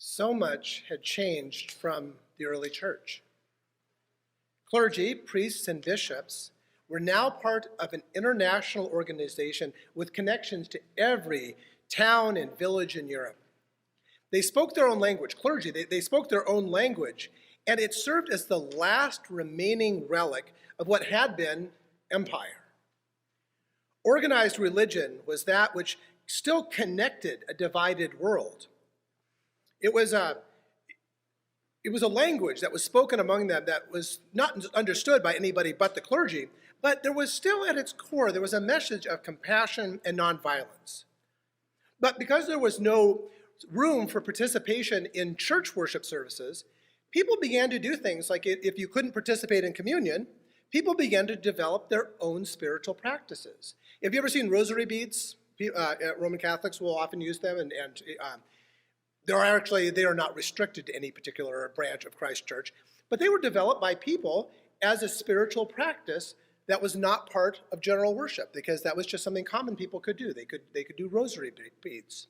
So much had changed from the early church. Clergy, priests, and bishops were now part of an international organization with connections to every town and village in Europe. They spoke their own language. Clergy, they spoke their own language, and it served as the last remaining relic of what had been empire. Organized religion was that which still connected a divided world. It was a language that was spoken among them that was not understood by anybody but the clergy, but there was still at its core, there was a message of compassion and nonviolence. But because there was no room for participation in church worship services, people began to do things like if you couldn't participate in communion, people began to develop their own spiritual practices. Have you ever seen rosary beads? Roman Catholics will often use them, and they are not restricted to any particular branch of Christ Church, but they were developed by people as a spiritual practice that was not part of general worship, because that was just something common people could do. They could do rosary beads.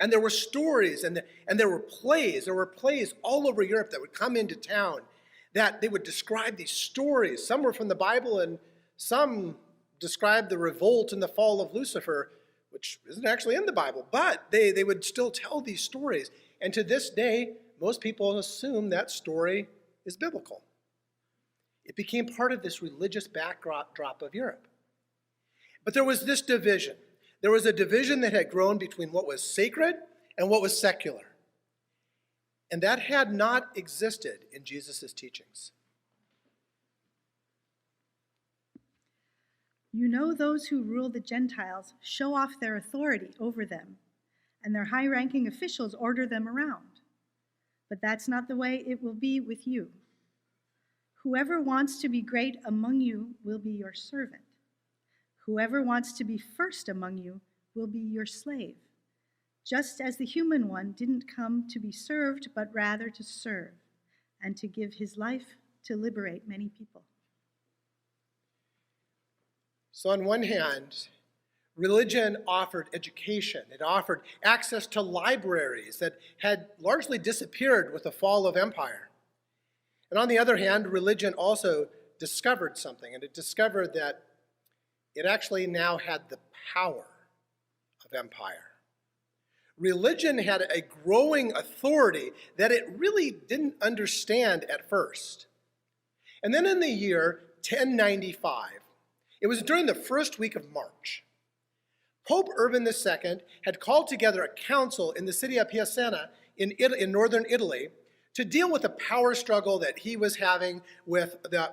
And there were stories and there were plays. There were plays all over Europe that would come into town that they would describe these stories. Some were from the Bible and some described the revolt and the fall of Lucifer, which isn't actually in the Bible, but they would still tell these stories. And to this day, most people assume that story is biblical. It became part of this religious backdrop of Europe. But there was this division. There was a division that had grown between what was sacred and what was secular. And that had not existed in Jesus' teachings. You know, those who rule the Gentiles show off their authority over them, and their high-ranking officials order them around. But that's not the way it will be with you. Whoever wants to be great among you will be your servant. Whoever wants to be first among you will be your slave, just as the human one didn't come to be served, but rather to serve, and to give his life to liberate many people. So on one hand, religion offered education. It offered access to libraries that had largely disappeared with the fall of empire. And on the other hand, religion also discovered something, and it discovered that it actually now had the power of empire. Religion had a growing authority that it really didn't understand at first. And then in the year 1095, it was during the first week of March, Pope Urban II had called together a council in the city of Piacenza in northern Italy to deal with the power struggle that he was having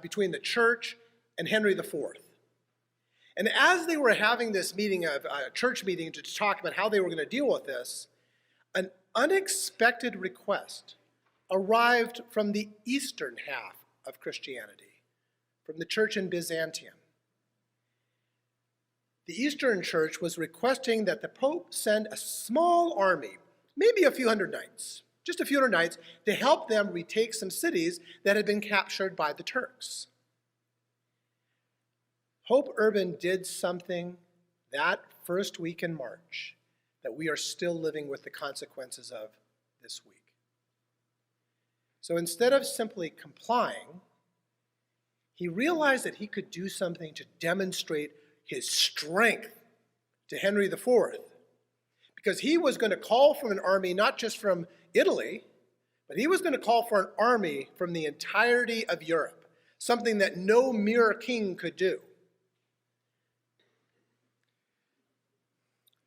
between the church and Henry IV. And as they were having this church meeting to talk about how they were going to deal with this, an unexpected request arrived from the eastern half of Christianity, from the church in Byzantium. The Eastern Church was requesting that the Pope send a small army, maybe a few hundred knights, just a few hundred knights, to help them retake some cities that had been captured by the Turks. Pope Urban did something that first week in March that we are still living with the consequences of this week. So instead of simply complying, he realized that he could do something to demonstrate his strength to Henry IV, because he was going to call for an army not just from Italy, but he was going to call for an army from the entirety of Europe, something that no mere king could do.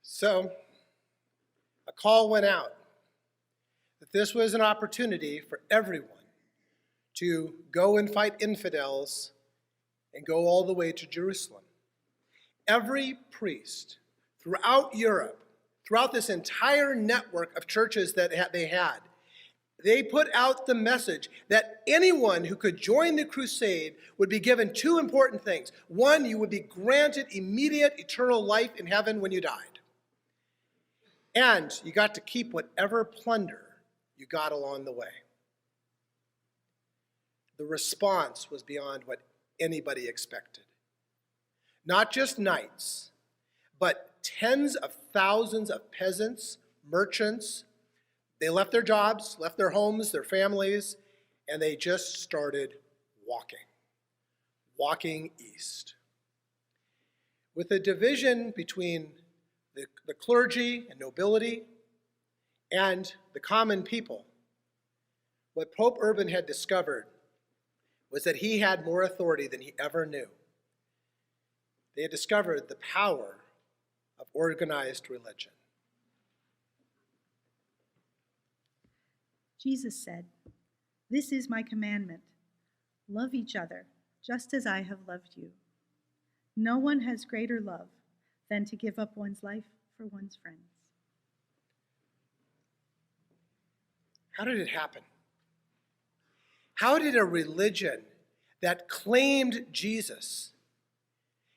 So a call went out that this was an opportunity for everyone to go and fight infidels and go all the way to Jerusalem. Every priest throughout Europe, throughout this entire network of churches that they put out the message that anyone who could join the crusade would be given two important things. One, you would be granted immediate eternal life in heaven when you died. And you got to keep whatever plunder you got along the way. The response was beyond what anybody expected. Not just knights, but tens of thousands of peasants, merchants, They left their jobs, left their homes, their families, and they just started walking east. With a division between the clergy and nobility and the common people, what Pope Urban had discovered was that he had more authority than he ever knew. They had discovered the power of organized religion. Jesus said, "This is my commandment. Love each other, just as I have loved you. No one has greater love than to give up one's life for one's friends." How did it happen? How did a religion that claimed Jesus,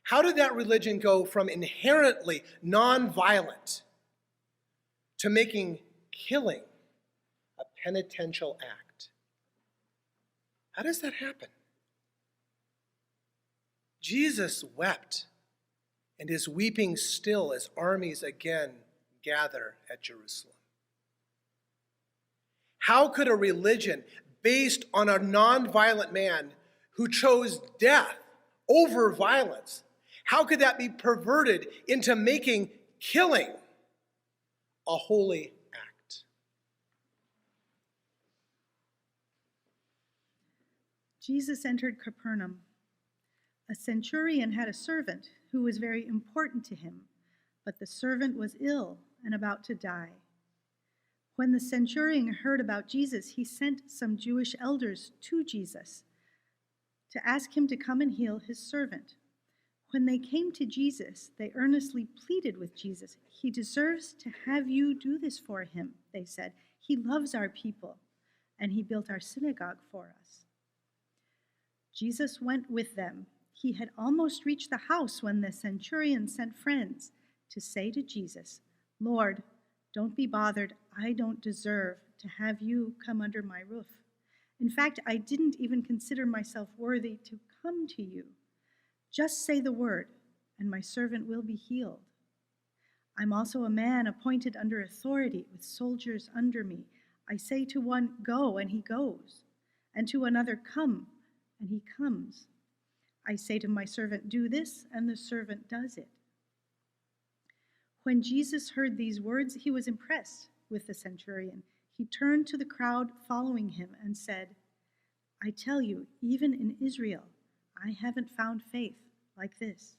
how did that religion go from inherently nonviolent to making killing a penitential act? How does that happen? Jesus wept and is weeping still as armies again gather at Jerusalem. How could a religion based on a nonviolent man who chose death over violence, how could that be perverted into making killing a holy act? Jesus entered Capernaum. A centurion had a servant who was very important to him, but the servant was ill and about to die. When the centurion heard about Jesus, he sent some Jewish elders to Jesus to ask him to come and heal his servant. When they came to Jesus, they earnestly pleaded with Jesus. "He deserves to have you do this for him," they said. "He loves our people, and he built our synagogue for us." Jesus went with them. He had almost reached the house when the centurion sent friends to say to Jesus, "Lord, don't be bothered. I don't deserve to have you come under my roof. In fact, I didn't even consider myself worthy to come to you. Just say the word, and my servant will be healed. I'm also a man appointed under authority with soldiers under me. I say to one, 'Go,' and he goes, and to another, 'Come,' and he comes. I say to my servant, 'Do this,' and the servant does it." When Jesus heard these words, he was impressed with the centurion. He turned to the crowd following him and said, "I tell you, even in Israel, I haven't found faith like this."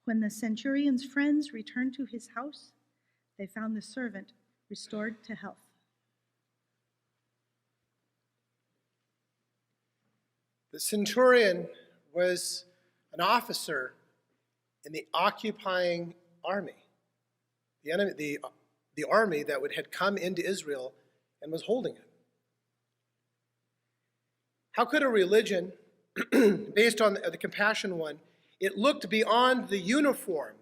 When the centurion's friends returned to his house, they found the servant restored to health. The centurion was an officer in the occupying army, the army that had come into Israel and was holding it. How could a religion based on the compassion one, it looked beyond the uniform,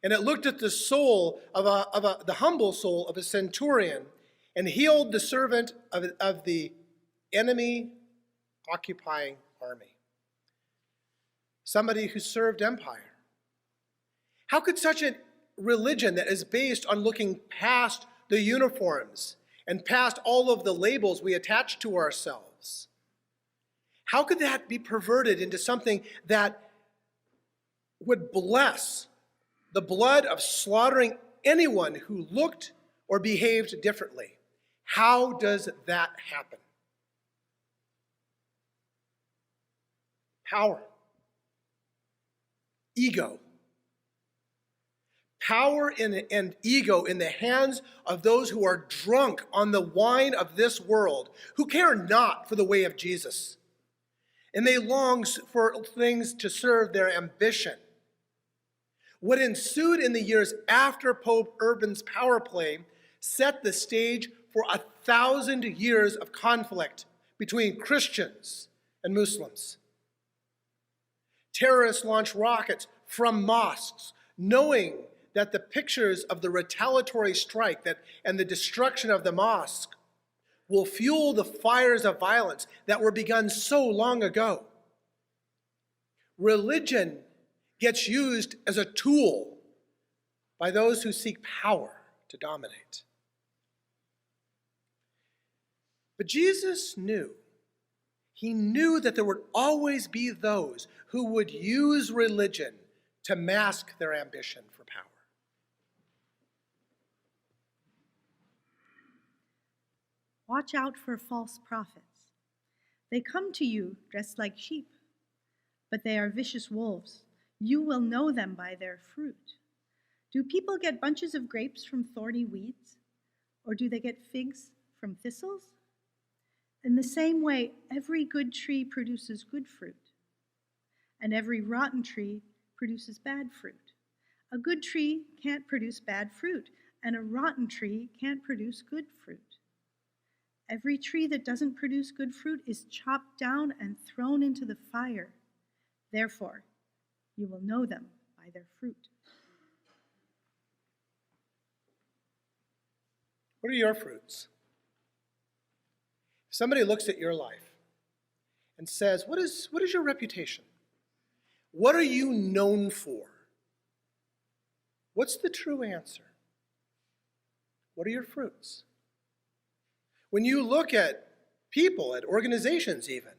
and it looked at the soul of the humble soul of a centurion, and healed the servant of the enemy occupying army, somebody who served empire? How could such a religion that is based on looking past the uniforms and past all of the labels we attach to ourselves, how could that be perverted into something that would bless the blood of slaughtering anyone who looked or behaved differently? How does that happen? Power. Ego. Power and ego in the hands of those who are drunk on the wine of this world, who care not for the way of Jesus. And they long for things to serve their ambition. What ensued in the years after Pope Urban's power play set the stage for 1,000 years of conflict between Christians and Muslims. Terrorists launched rockets from mosques, knowing that the pictures of the retaliatory strike and the destruction of the mosque will fuel the fires of violence that were begun so long ago. Religion gets used as a tool by those who seek power to dominate. But Jesus knew. He knew that there would always be those who would use religion to mask their ambition for power. Watch out for false prophets. They come to you dressed like sheep, but they are vicious wolves. You will know them by their fruit. Do people get bunches of grapes from thorny weeds, or do they get figs from thistles? In the same way, every good tree produces good fruit, and every rotten tree produces bad fruit. A good tree can't produce bad fruit, and a rotten tree can't produce good fruit. Every tree that doesn't produce good fruit is chopped down and thrown into the fire. Therefore, you will know them by their fruit. What are your fruits? If somebody looks at your life and says, what is your reputation? What are you known for? What's the true answer? What are your fruits? When you look at people, at organizations even,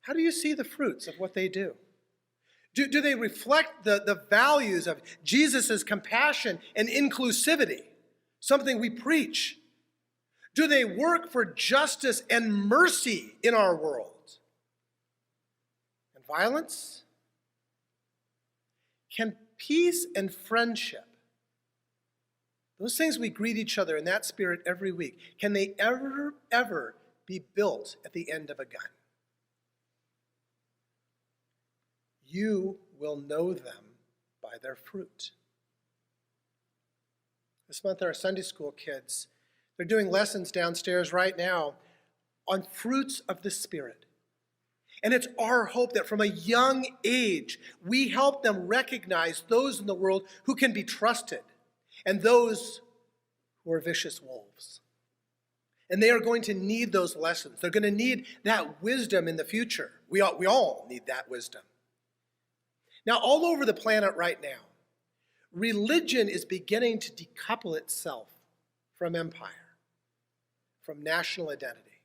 how do you see the fruits of what they do? Do they reflect the values of Jesus' compassion and inclusivity, something we preach? Do they work for justice and mercy in our world? And violence? Can peace and friendship, those things we greet each other in that spirit every week, can they ever be built at the end of a gun? You will know them by their fruit. This month, our Sunday school kids, they're doing lessons downstairs right now on fruits of the Spirit. And it's our hope that from a young age, we help them recognize those in the world who can be trusted and those who are vicious wolves. And they are going to need those lessons. They're going to need that wisdom in the future. We all need that wisdom. Now, all over the planet right now, religion is beginning to decouple itself from empire, from national identity.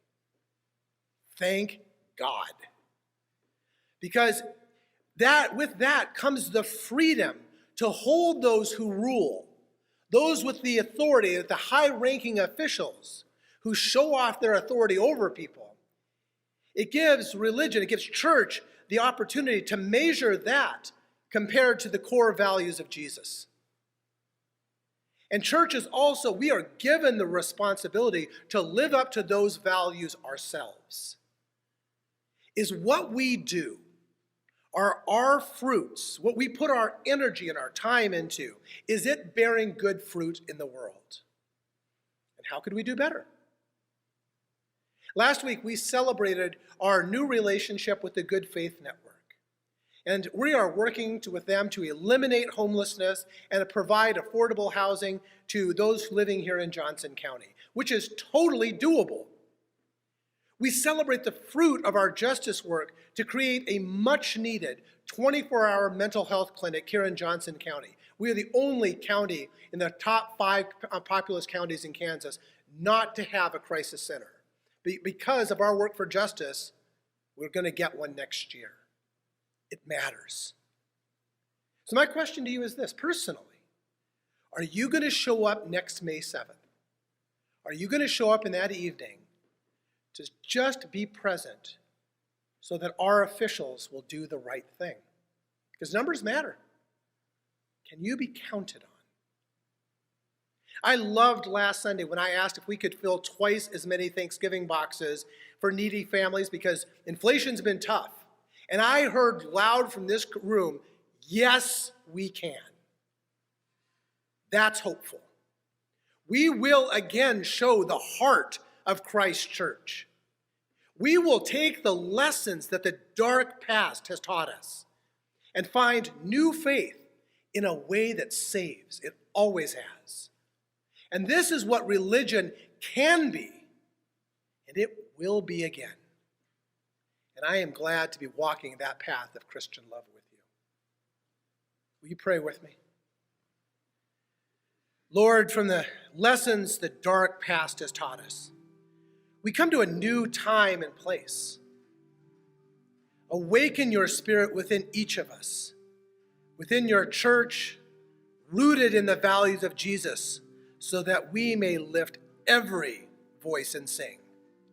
Thank God. Because with that comes the freedom to hold those who rule, those with the authority, the high-ranking officials who show off their authority over people. It gives religion, it gives church the opportunity to measure that compared to the core values of Jesus. And churches also, we are given the responsibility to live up to those values ourselves. Is what we do, are our fruits, what we put our energy and our time into, is it bearing good fruit in the world? And how could we do better? Last week, we celebrated our new relationship with the Good Faith Network. And we are working with them to eliminate homelessness and to provide affordable housing to those living here in Johnson County, which is totally doable. We celebrate the fruit of our justice work to create a much-needed 24-hour mental health clinic here in Johnson County. We are the only county in the top 5 populous counties in Kansas not to have a crisis center. Because of our work for justice, we're going to get one next year. It matters. So my question to you is this, personally. Are you going to show up next May 7th? Are you going to show up in that evening to just be present so that our officials will do the right thing? Because numbers matter. Can you be counted on? I loved last Sunday when I asked if we could fill twice as many Thanksgiving boxes for needy families because inflation's been tough. And I heard loud from this room, yes, we can. That's hopeful. We will again show the heart of Christ Church. We will take the lessons that the dark past has taught us and find new faith in a way that saves. It always has. And this is what religion can be, and it will be again. And I am glad to be walking that path of Christian love with you. Will you pray with me? Lord, from the lessons the dark past has taught us, We come to a new time and place. Awaken your spirit within each of us, within your church, rooted in the values of Jesus, so that we may lift every voice and sing.